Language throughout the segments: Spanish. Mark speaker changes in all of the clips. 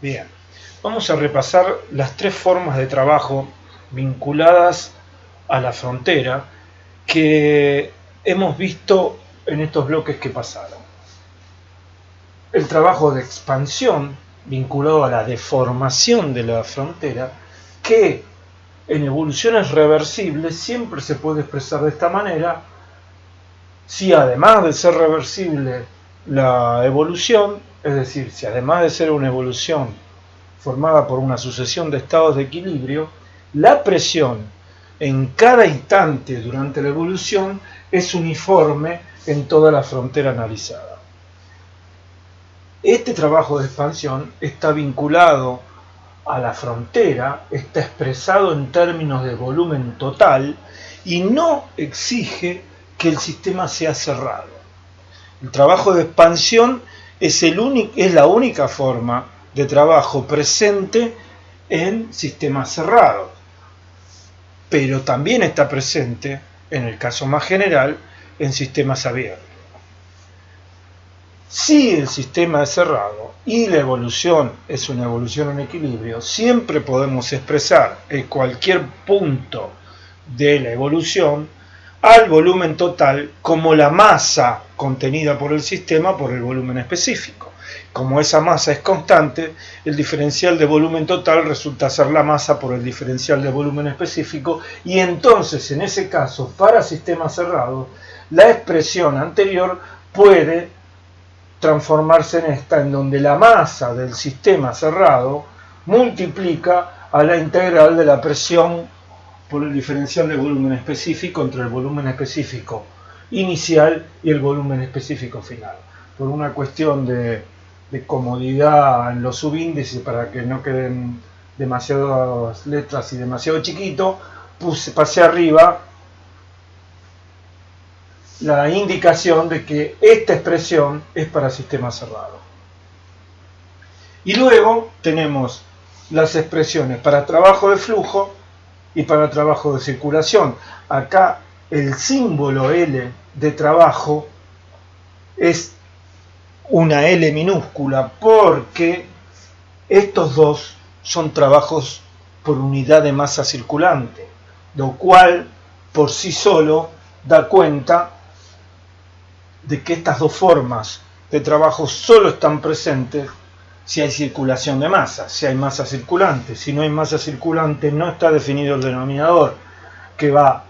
Speaker 1: Bien, vamos a repasar las tres formas de trabajo vinculadas a la frontera que hemos visto en estos bloques que pasaron. El trabajo de expansión vinculado a la deformación de la frontera, que en evoluciones reversibles siempre se puede expresar de esta manera, si además de ser reversible la evolución, es decir, si además de ser una evolución formada por una sucesión de estados de equilibrio, la presión en cada instante durante la evolución es uniforme en toda la frontera analizada. Este trabajo de expansión está vinculado a la frontera, está expresado en términos de volumen total y no exige que el sistema sea cerrado. El trabajo de expansión es la única forma de trabajo presente en sistemas cerrados, pero también está presente, en el caso más general, en sistemas abiertos. Si el sistema es cerrado y la evolución es una evolución en equilibrio, siempre podemos expresar en cualquier punto de la evolución al volumen total como la masa contenida por el sistema por el volumen específico. Como esa masa es constante, el diferencial de volumen total resulta ser la masa por el diferencial de volumen específico, y entonces en ese caso, para sistemas cerrados, la expresión anterior puede transformarse en esta, en donde la masa del sistema cerrado multiplica a la integral de la presión por el diferencial de volumen específico entre el volumen específico inicial y el volumen específico final. Por una cuestión de comodidad en los subíndices, para que no queden demasiadas letras y demasiado chiquito, pasé arriba la indicación de que esta expresión es para sistema cerrado. Y luego tenemos las expresiones para trabajo de flujo y para trabajo de circulación. Acá el símbolo L de trabajo es una L minúscula porque estos dos son trabajos por unidad de masa circulante, lo cual por sí solo da cuenta de que estas dos formas de trabajo solo están presentes si hay circulación de masa, si hay masa circulante. Si no hay masa circulante, no está definido el denominador, que va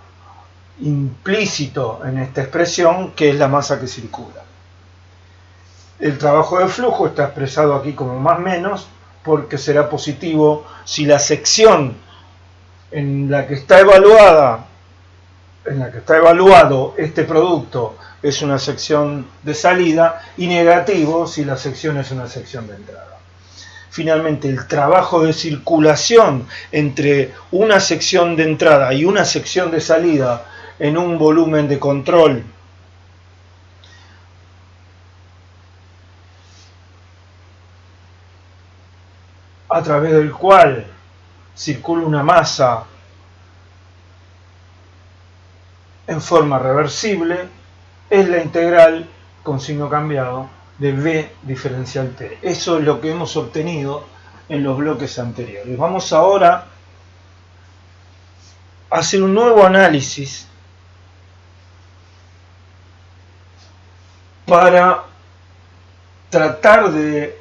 Speaker 1: implícito en esta expresión, que es la masa que circula. El trabajo de flujo está expresado aquí como más menos, porque será positivo si la sección en la que está evaluado este producto es una sección de salida, y negativo si la sección es una sección de entrada. Finalmente, el trabajo de circulación entre una sección de entrada y una sección de salida en un volumen de control a través del cual circula una masa en forma reversible es la integral con signo cambiado de V diferencial T. Eso es lo que hemos obtenido en los bloques anteriores. Vamos ahora a hacer un nuevo análisis para tratar de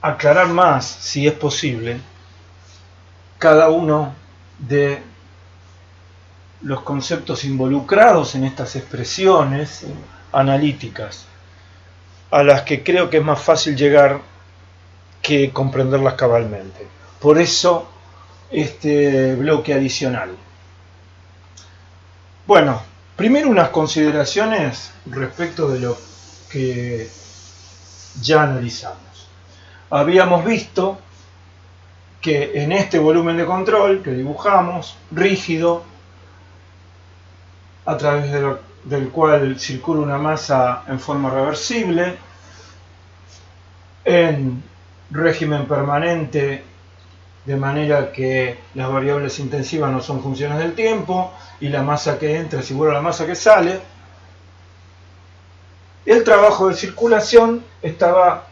Speaker 1: aclarar más, si es posible, cada uno de los conceptos involucrados en estas expresiones analíticas, a las que creo que es más fácil llegar que comprenderlas cabalmente. Por eso este bloque adicional. Bueno, primero unas consideraciones respecto de lo que ya analizamos. Habíamos visto que en este volumen de control que dibujamos, rígido, a través del cual circula una masa en forma reversible, en régimen permanente, de manera que las variables intensivas no son funciones del tiempo y la masa que entra es igual a la masa que sale. El trabajo de circulación estaba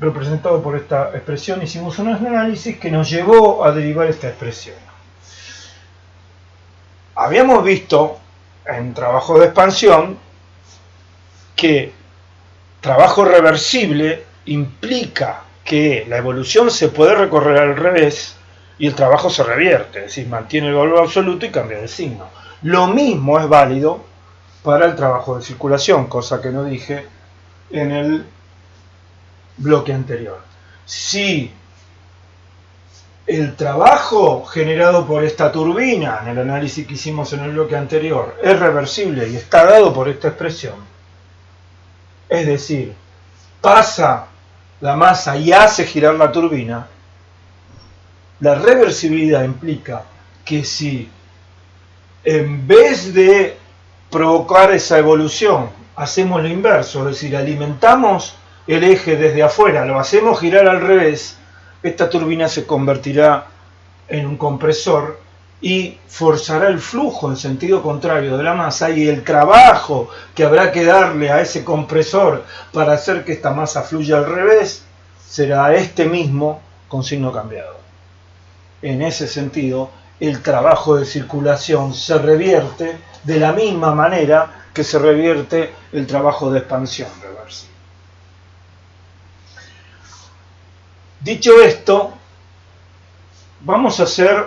Speaker 1: representado por esta expresión, hicimos un análisis que nos llevó a derivar esta expresión. Habíamos visto en trabajo de expansión que trabajo reversible implica que la evolución se puede recorrer al revés y el trabajo se revierte, es decir, mantiene el valor absoluto y cambia de signo. Lo mismo es válido para el trabajo de circulación, cosa que no dije en el bloque anterior. Si el trabajo generado por esta turbina, en el análisis que hicimos en el bloque anterior, es reversible y está dado por esta expresión, es decir, pasa la masa y hace girar la turbina, la reversibilidad implica que si en vez de provocar esa evolución hacemos lo inverso, es decir, alimentamos el eje desde afuera, lo hacemos girar al revés, esta turbina se convertirá en un compresor y forzará el flujo en sentido contrario de la masa, y el trabajo que habrá que darle a ese compresor para hacer que esta masa fluya al revés será este mismo con signo cambiado. En ese sentido, el trabajo de circulación se revierte de la misma manera que se revierte el trabajo de expansión reversible. Dicho esto, vamos a hacer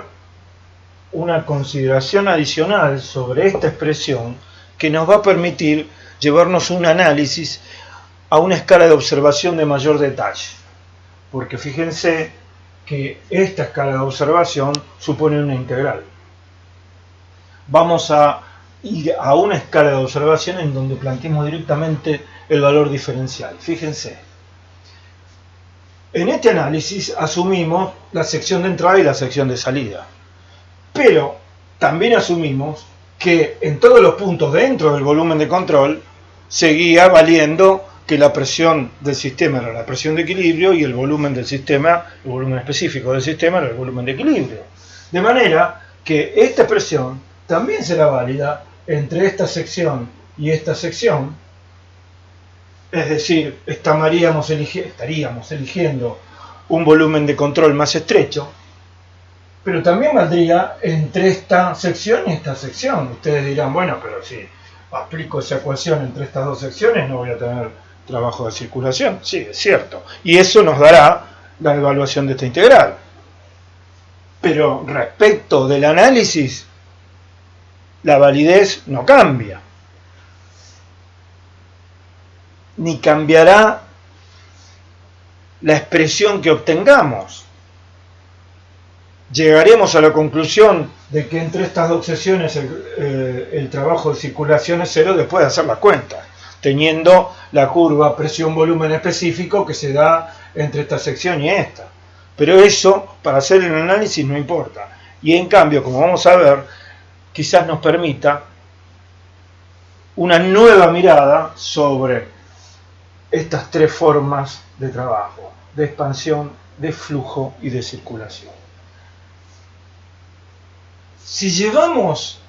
Speaker 1: una consideración adicional sobre esta expresión que nos va a permitir llevarnos un análisis a una escala de observación de mayor detalle. Porque fíjense que esta escala de observación supone una integral. Vamos a ir a una escala de observación en donde planteemos directamente el valor diferencial. Fíjense. En este análisis asumimos la sección de entrada y la sección de salida. Pero también asumimos que en todos los puntos dentro del volumen de control seguía valiendo que la presión del sistema era la presión de equilibrio y el volumen del sistema, el volumen específico del sistema era el volumen de equilibrio. De manera que esta expresión también será válida entre esta sección y esta sección, es decir, estaríamos eligiendo un volumen de control más estrecho, pero también valdría entre esta sección y esta sección. Ustedes dirán, bueno, pero si aplico esa ecuación entre estas dos secciones no voy a tener trabajo de circulación. Sí, es cierto. Y eso nos dará la evaluación de esta integral. Pero respecto del análisis, la validez no cambia. Ni cambiará la expresión que obtengamos. Llegaremos a la conclusión de que entre estas dos secciones el trabajo de circulación es cero después de hacer la cuenta, teniendo la curva presión-volumen específico que se da entre esta sección y esta. Pero eso, para hacer el análisis, no importa. Y en cambio, como vamos a ver, quizás nos permita una nueva mirada sobre estas tres formas de trabajo: de expansión, de flujo y de circulación. Si llevamos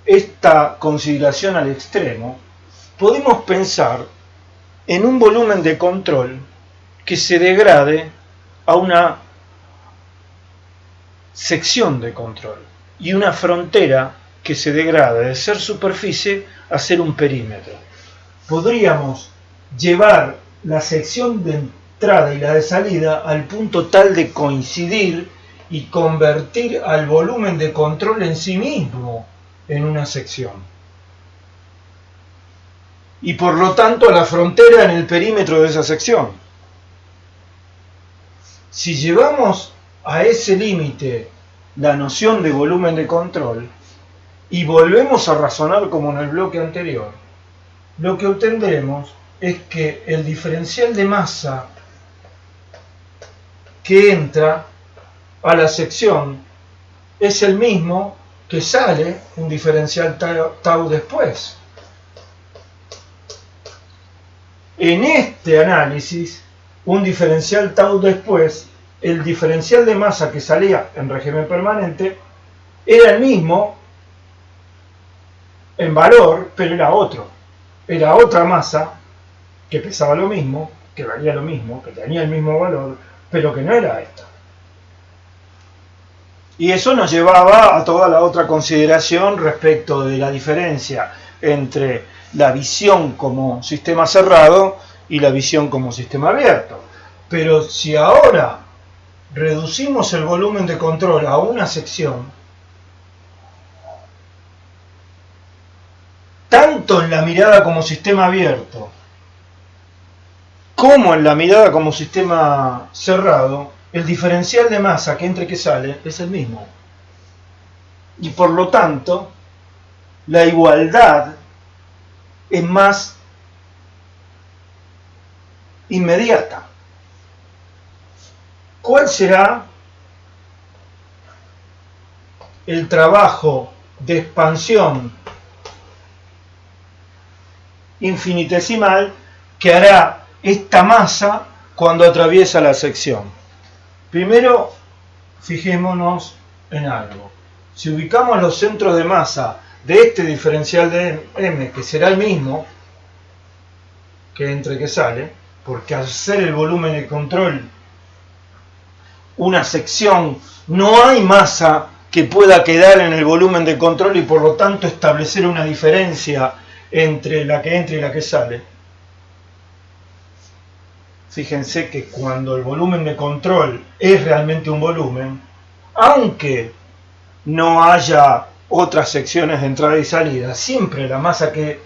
Speaker 1: esta consideración al extremo, podemos pensar en un volumen de control que se degrade a una sección de control y una frontera que se degrade de ser superficie a ser un perímetro. Podríamos llevar la sección de entrada y la de salida al punto tal de coincidir y convertir al volumen de control en sí mismo en una sección. Y por lo tanto a la frontera en el perímetro de esa sección. Si llevamos a ese límite la noción de volumen de control y volvemos a razonar como en el bloque anterior, lo que obtendremos es que el diferencial de masa que entra a la sección es el mismo que sale un diferencial tau después. En este análisis, un diferencial tau después, el diferencial de masa que salía en régimen permanente era el mismo en valor, pero era otro. Era otra masa que pesaba lo mismo, que valía lo mismo, que tenía el mismo valor, pero que no era esta. Y eso nos llevaba a toda la otra consideración respecto de la diferencia entre la visión como sistema cerrado y la visión como sistema abierto. Pero si ahora reducimos el volumen de control a una sección, tanto en la mirada como sistema abierto, como en la mirada como sistema cerrado, el diferencial de masa que entra y que sale es el mismo. Y por lo tanto, la igualdad es más inmediata. ¿Cuál será el trabajo de expansión infinitesimal que hará esta masa cuando atraviesa la sección? Primero, fijémonos en algo. Si ubicamos los centros de masa de este diferencial de m, que será el mismo que entra y que sale, porque al ser el volumen de control una sección, no hay masa que pueda quedar en el volumen de control y por lo tanto establecer una diferencia entre la que entra y la que sale. Fíjense que cuando el volumen de control es realmente un volumen, aunque no haya otras secciones de entrada y salida, siempre la masa que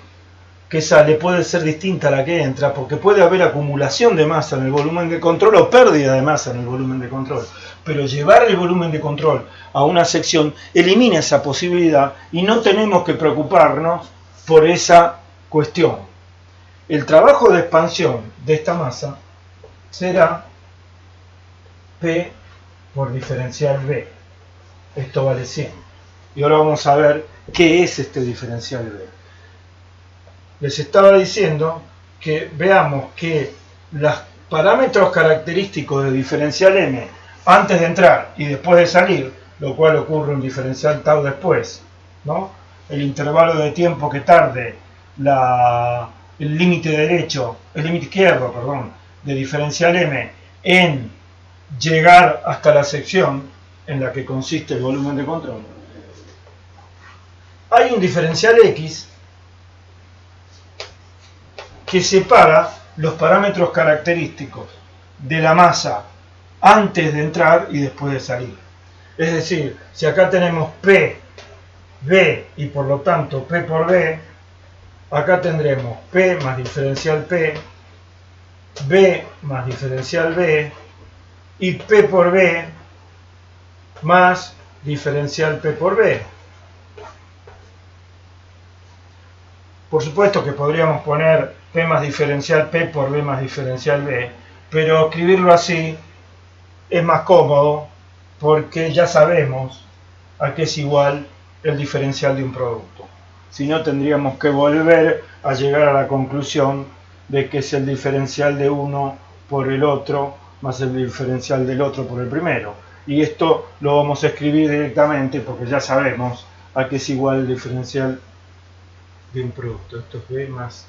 Speaker 1: sale puede ser distinta a la que entra, porque puede haber acumulación de masa en el volumen de control o pérdida de masa en el volumen de control. Pero llevar el volumen de control a una sección elimina esa posibilidad y no tenemos que preocuparnos por esa cuestión. El trabajo de expansión de esta masa será P por diferencial B. Esto vale 100. Y ahora vamos a ver qué es este diferencial B. Les estaba diciendo que veamos que los parámetros característicos de diferencial M antes de entrar y después de salir, lo cual ocurre en diferencial tau después, ¿no? El intervalo de tiempo que tarde el límite izquierdo, de diferencial M en llegar hasta la sección en la que consiste el volumen de control. Hay un diferencial X que separa los parámetros característicos de la masa antes de entrar y después de salir. Es decir, si acá tenemos P, B y por lo tanto P por B, acá tendremos P más diferencial P, B más diferencial B y P por B más diferencial P por B. Por supuesto que podríamos poner P más diferencial P por B más diferencial B, pero escribirlo así es más cómodo porque ya sabemos a qué es igual el diferencial de un producto. Si no, tendríamos que volver a llegar a la conclusión de que es el diferencial de uno por el otro más el diferencial del otro por el primero. Y esto lo vamos a escribir directamente porque ya sabemos a qué es igual el diferencial de un producto. Esto es B más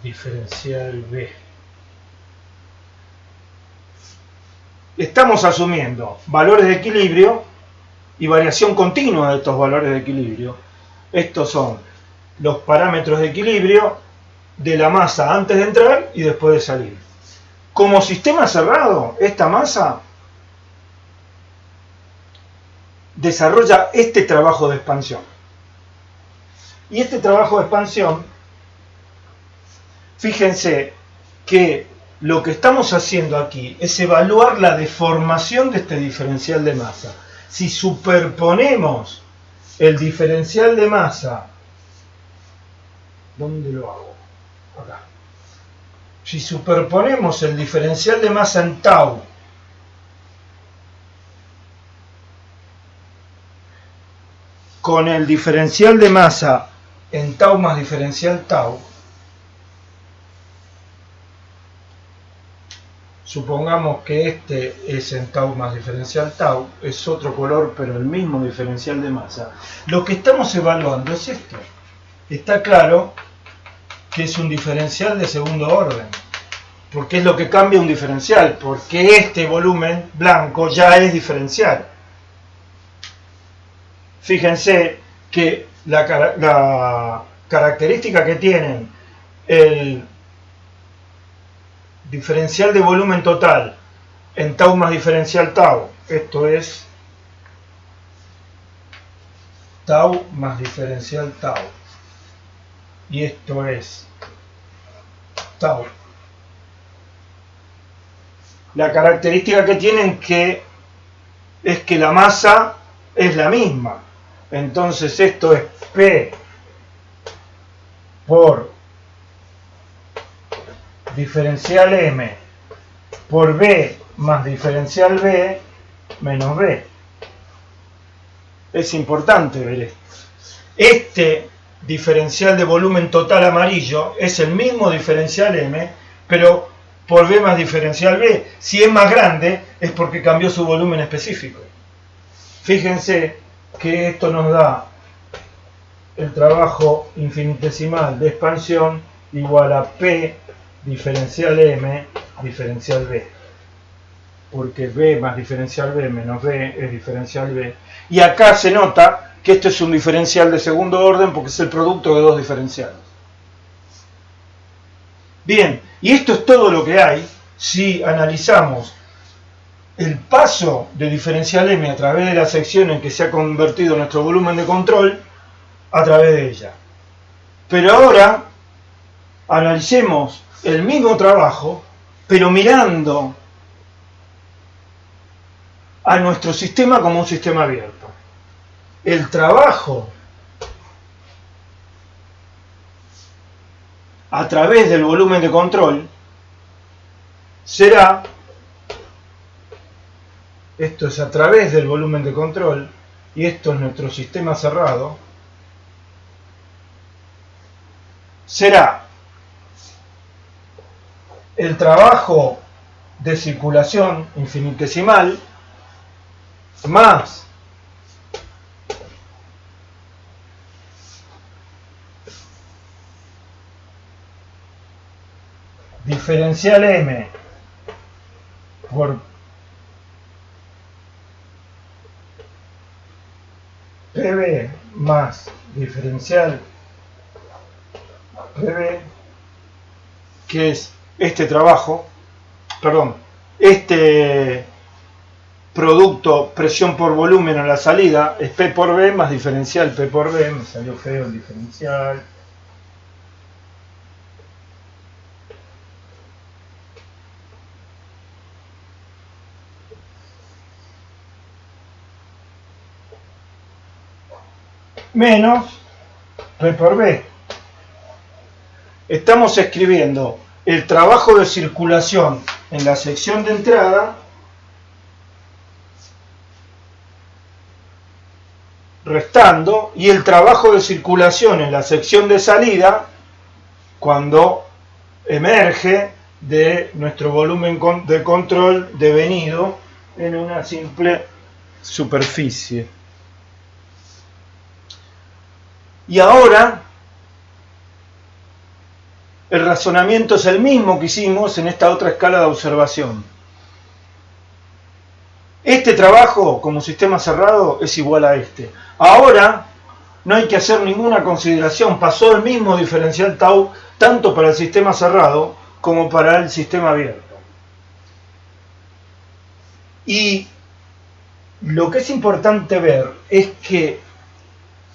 Speaker 1: diferencial B. Estamos asumiendo valores de equilibrio y variación continua de estos valores de equilibrio. Estos son los parámetros de equilibrio de la masa antes de entrar y después de salir. Como sistema cerrado, esta masa desarrolla este trabajo de expansión. Y este trabajo de expansión, fíjense que lo que estamos haciendo aquí es evaluar la deformación de este diferencial de masa. Si superponemos el diferencial de masa, ¿dónde lo hago? Acá. Si superponemos el diferencial de masa en tau con el diferencial de masa en tau más diferencial tau, supongamos que este es en tau más diferencial tau, es otro color pero el mismo diferencial de masa. Lo que estamos evaluando es esto. Está claro que es un diferencial de segundo orden. porque es lo que cambia un diferencial, porque este volumen blanco ya es diferencial. Fíjense que la característica que tienen el diferencial de volumen total en tau más diferencial tau, esto es tau más diferencial tau, y esto es tau. La característica que tienen es que la masa es la misma. Entonces esto es P por diferencial M por B más diferencial B menos B. Es importante ver esto. Este diferencial de volumen total amarillo es el mismo diferencial M, pero por B más diferencial B. Si es más grande es porque cambió su volumen específico. Fíjense que esto nos da el trabajo infinitesimal de expansión igual a P diferencial M diferencial B, porque B más diferencial B menos B es diferencial B, y acá se nota que esto es un diferencial de segundo orden porque es el producto de dos diferenciales. Bien, y esto es todo lo que hay si analizamos el paso de diferencial M a través de la sección en que se ha convertido nuestro volumen de control a través de ella. Pero ahora analicemos el mismo trabajo, pero mirando a nuestro sistema como un sistema abierto. El trabajo a través del volumen de control será, esto es a través del volumen de control, y esto es nuestro sistema cerrado, será el trabajo de circulación infinitesimal más diferencial M por PB más diferencial PB, que es este trabajo, este producto presión por volumen a la salida, es P por B más diferencial P por B, me salió feo el diferencial. Menos P por B. Estamos escribiendo el trabajo de circulación en la sección de entrada restando y el trabajo de circulación en la sección de salida cuando emerge de nuestro volumen de control devenido en una simple superficie. Y ahora el razonamiento es el mismo que hicimos en esta otra escala de observación. Este trabajo como sistema cerrado es igual a este. Ahora no hay que hacer ninguna consideración, pasó el mismo diferencial tau tanto para el sistema cerrado como para el sistema abierto. Y lo que es importante ver es que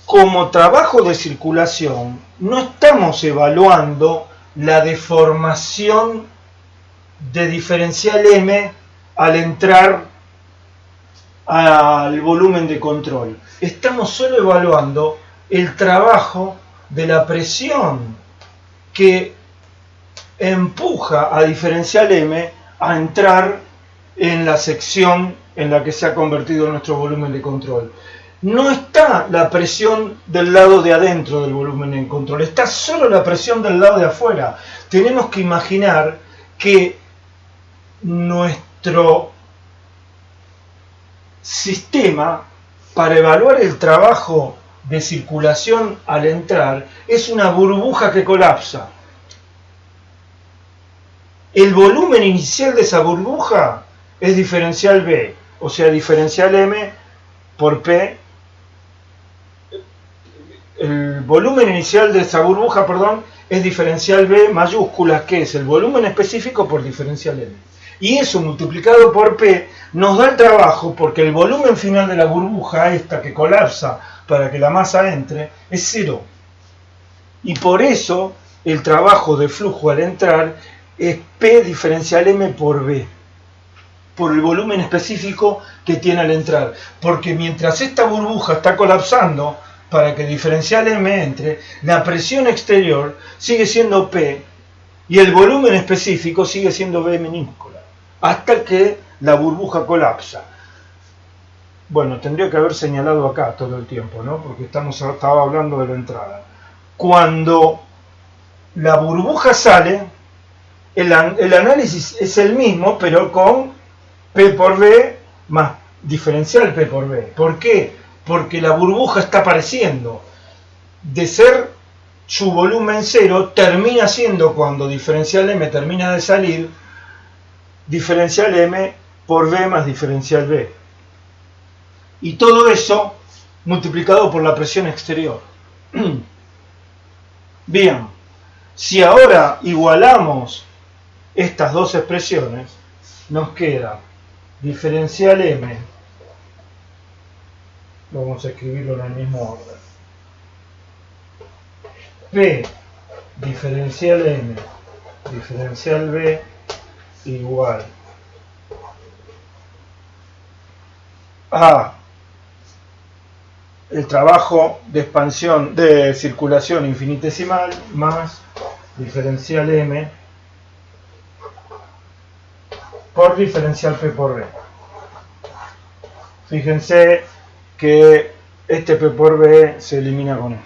Speaker 1: como trabajo de circulación no estamos evaluando la deformación de diferencial M al entrar al volumen de control. Estamos solo evaluando el trabajo de la presión que empuja a diferencial M a entrar en la sección en la que se ha convertido nuestro volumen de control. No está la presión del lado de adentro del volumen de control, está solo la presión del lado de afuera. Tenemos que imaginar que nuestro sistema, para evaluar el trabajo de circulación al entrar, es una burbuja que colapsa. el volumen inicial de esa burbuja es diferencial B, o sea, diferencial M por P. El volumen inicial de esa burbuja, perdón, es diferencial B mayúscula, que es el volumen específico por diferencial M. Y eso multiplicado por P nos da el trabajo, porque el volumen final de la burbuja, esta que colapsa para que la masa entre, es 0. Y por eso el trabajo de flujo al entrar es P diferencial M por B, por el volumen específico que tiene al entrar. Porque mientras esta burbuja está colapsando para que diferencial M entre, la presión exterior sigue siendo P y el volumen específico sigue siendo B minúscula, hasta que la burbuja colapsa. Bueno, tendría que haber señalado acá todo el tiempo, ¿no? Porque estaba hablando de la entrada. Cuando la burbuja sale, el análisis es el mismo, pero con P por B más diferencial P por B. ¿Por qué? Porque la burbuja está apareciendo. De ser su volumen 0, termina siendo, cuando diferencial M termina de salir, diferencial M por B más diferencial B. Y todo eso multiplicado por la presión exterior. Bien, si ahora igualamos estas dos expresiones, nos queda diferencial M, vamos a escribirlo en el mismo orden, P diferencial M diferencial B igual a el trabajo de expansión de circulación infinitesimal más diferencial M por diferencial P por B. Fíjense que este P por B se elimina con esto.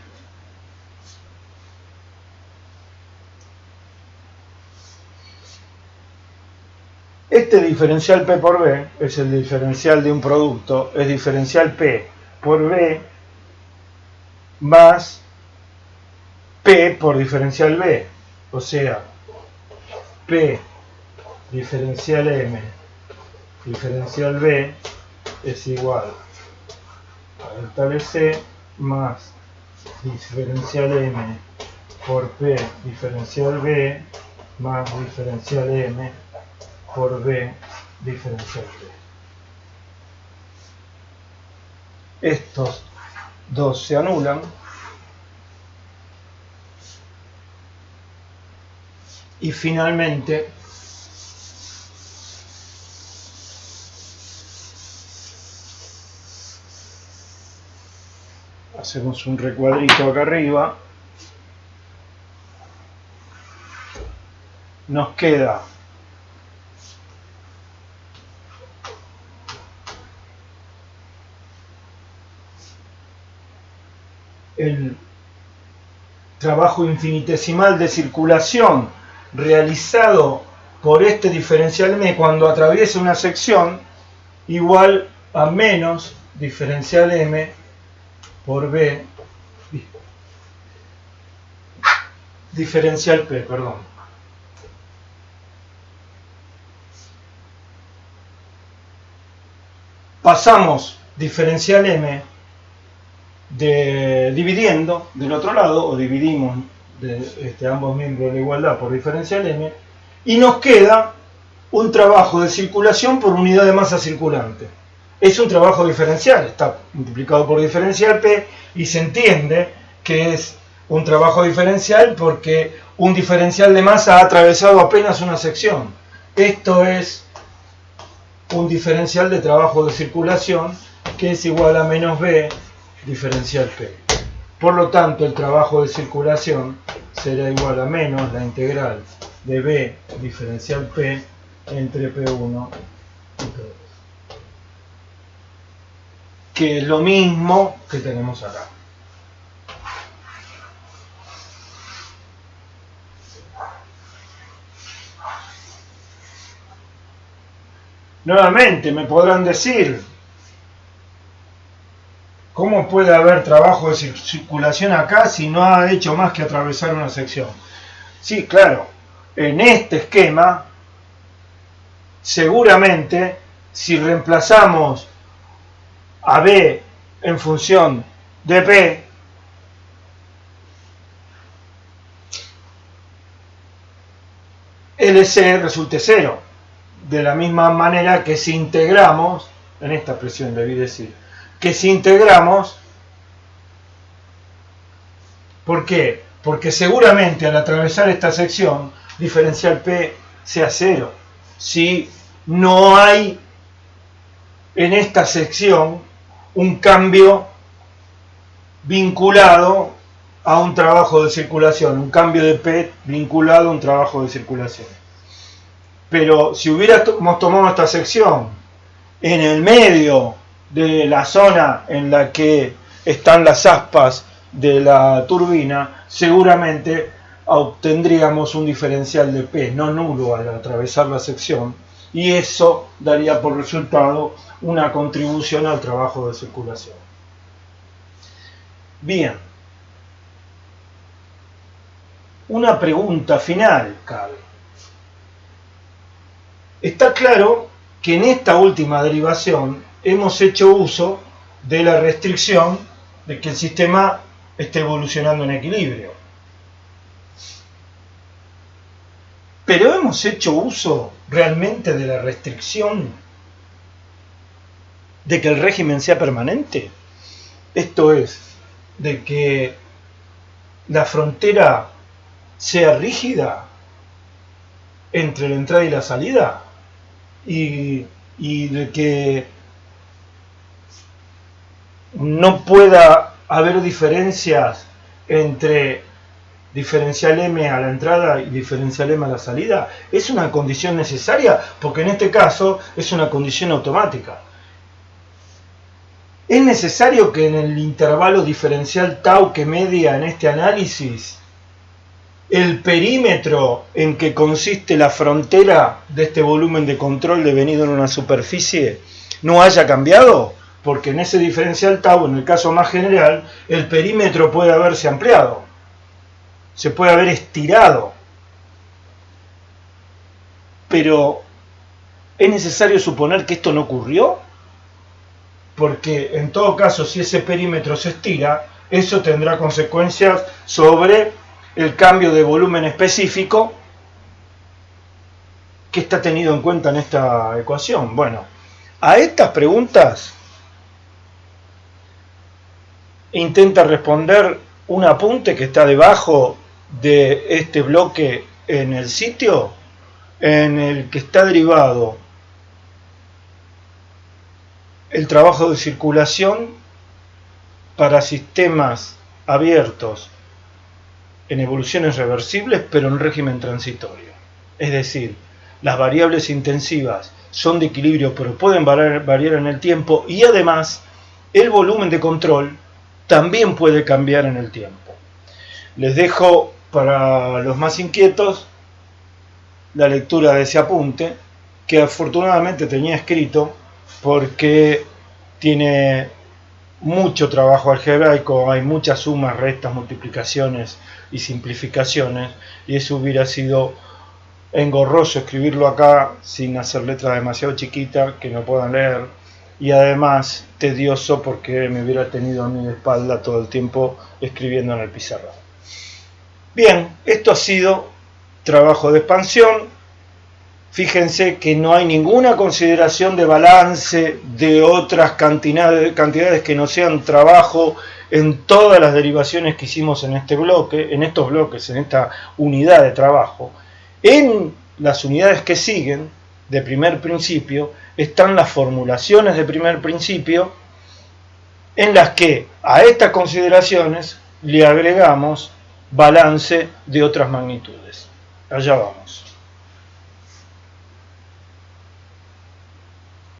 Speaker 1: Este diferencial P por B es el diferencial de un producto, es diferencial P por B más P por diferencial B, o sea, P diferencial M diferencial B es igual a delta BC más diferencial M por P diferencial B más diferencial M por B diferencial P. Estos dos se anulan y finalmente hacemos un recuadrito acá arriba, nos queda el trabajo infinitesimal de circulación realizado por este diferencial M cuando atraviesa una sección, igual a menos diferencial M por B diferencial P, perdón. Pasamos diferencial M dividiendo del otro lado, o dividimos ambos miembros de la igualdad por diferencial M, y nos queda un trabajo de circulación por unidad de masa circulante. Es un trabajo diferencial, está multiplicado por diferencial P, y se entiende que es un trabajo diferencial porque un diferencial de masa ha atravesado apenas una sección. Esto es un diferencial de trabajo de circulación que es igual a menos B diferencial P. Por lo tanto, el trabajo de circulación será igual a menos la integral de B diferencial P entre P1 y P2. Que es lo mismo que tenemos acá. Nuevamente me podrán decir, ¿cómo puede haber trabajo de circulación acá si no ha hecho más que atravesar una sección? Sí, claro, en este esquema seguramente si reemplazamos a B en función de P, LC resulte 0. De la misma manera que si integramos, en esta expresión debí decir, que si integramos, ¿por qué? Porque seguramente al atravesar esta sección, diferencial P sea 0. Si no hay en esta sección un cambio vinculado a un trabajo de circulación, un cambio de P vinculado a un trabajo de circulación. Pero si hubiéramos tomado esta sección en el medio de la zona en la que están las aspas de la turbina, seguramente obtendríamos un diferencial de P no nulo al atravesar la sección, y eso daría por resultado una contribución al trabajo de circulación. Bien, una pregunta final cabe. Está claro que en esta última derivación hemos hecho uso de la restricción de que el sistema esté evolucionando en equilibrio. Pero hemos hecho uso realmente de la restricción de que el régimen sea permanente. Esto es, de que la frontera sea rígida entre la entrada y la salida, y de que no pueda haber diferencias entre diferencial M a la entrada y diferencial M a la salida. Es una condición necesaria, porque en este caso es una condición automática. Es necesario que en el intervalo diferencial tau que media en este análisis, el perímetro en que consiste la frontera de este volumen de control devenido en una superficie no haya cambiado, porque en ese diferencial tau, en el caso más general, el perímetro puede haberse ampliado, se puede haber estirado, pero ¿es necesario suponer que esto no ocurrió? Porque en todo caso, si ese perímetro se estira, eso tendrá consecuencias sobre el cambio de volumen específico que está tenido en cuenta en esta ecuación. Bueno, a estas preguntas intenta responder un apunte que está debajo de este bloque en el sitio, en el que está derivado el trabajo de circulación para sistemas abiertos en evoluciones reversibles, pero en régimen transitorio. Es decir, las variables intensivas son de equilibrio, pero pueden variar en el tiempo, y además el volumen de control también puede cambiar en el tiempo. Les dejo para los más inquietos la lectura de ese apunte, que afortunadamente tenía escrito porque tiene mucho trabajo algebraico, hay muchas sumas, restas, multiplicaciones y simplificaciones, y eso hubiera sido engorroso escribirlo acá sin hacer letras demasiado chiquitas que no puedan leer, y además tedioso porque me hubiera tenido a mi espalda todo el tiempo escribiendo en el pizarrón. Bien, esto ha sido trabajo de expansión. Fíjense que no hay ninguna consideración de balance de otras cantidades que no sean trabajo en todas las derivaciones que hicimos en este bloque, en estos bloques, en esta unidad de trabajo. En las unidades que siguen, de primer principio, están las formulaciones de primer principio, en las que a estas consideraciones le agregamos balance de otras magnitudes. Allá vamos.